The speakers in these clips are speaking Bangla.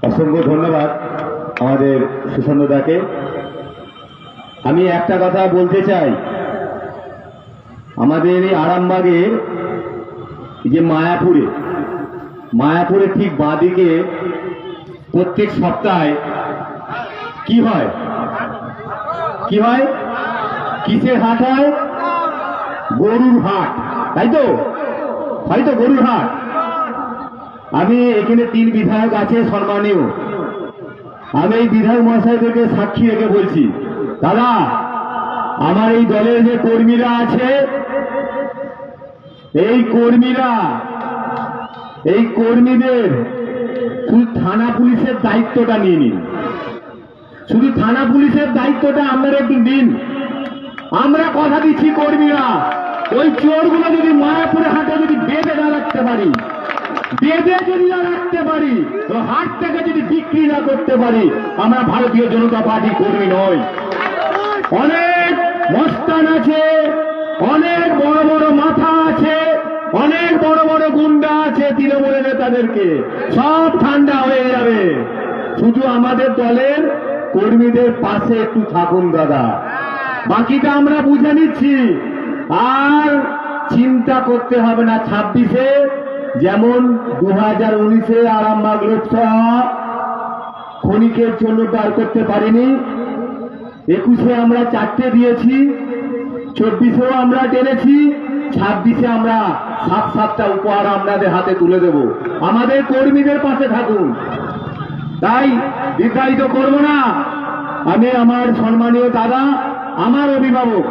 অসংখ্য ধন্যবাদ আমাদের সুশান্ত দাকে। আমি একটা কথা বলতে চাই, আমাদের এই আরামবাগের যে মায়াপুরে ঠিক বাঁদিকে প্রত্যেক সপ্তাহে কি হয় কিসের হাট হয়? গরুর হাট, তাই তো? হয়তো গরুর হাট। আমি এখানে 3 বিধায়ক আছে সম্মানীয়, আমি এই বিধায়ক মহাশয়দেরকে সাক্ষী রেখে বলছি, দাদা আমার এই দলের যে কর্মীরা আছে, এই কর্মীদের শুধু থানা পুলিশের দায়িত্বটা নিয়ে নিন, শুধু থানা পুলিশের দায়িত্বটা আপনারা একটু দিন। আমরা কথা দিচ্ছি কর্মীরা ওই চোরগুলো যদি মায়াপুরে হাটে যদি বেঁধে না রাখতে পারি, তো হাট থেকে যদি বিক্রি না করতে পারি, আমরা ভারতীয় জনতা পার্টি কর্মী নয়। অনেক মস্তান আছে, অনেক বড় বড় মাথা আছে, অনেক বড় বড় গুন্ডা আছে তৃণমূলের নেতাদেরকে, সব ঠান্ডা হয়ে যাবে। শুধু আমাদের দলের কর্মীদের পাশে একটু থাকুন দাদা, বাকিটা আমরা বুঝে নিচ্ছি। আর চিন্তা করতে হবে না, 26-এ যেমন 2019-এ আরামবাগ লোকসভা ক্ষণিকের জন্য পার করতে পারিনি, 21-এ আমরা 4টে দিয়েছি, 24-এও আমরা টেনেছি, 26-এ আমরা 7টা উপহার আপনাদের হাতে তুলে দেব। আমাদের কর্মীদের পাশে থাকুন, তাই দীর্ঘায়িত করব না। আমি আমার সম্মানীয় দাদা, আমার অভিভাবক,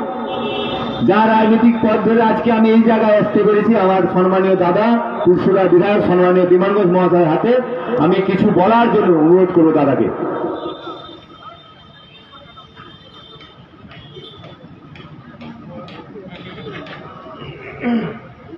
যা রাজনৈতিক পথ ধরে আজকে আমি এই জায়গায় আসতে পেরেছি, আমার সম্মানীয় দাদা পুরসুরা বিধায়ক সম্মানীয় বিমান ঘোষ মহাশয়ের হাতে আমি কিছু বলার জন্য অনুরোধ করব দাদাকে।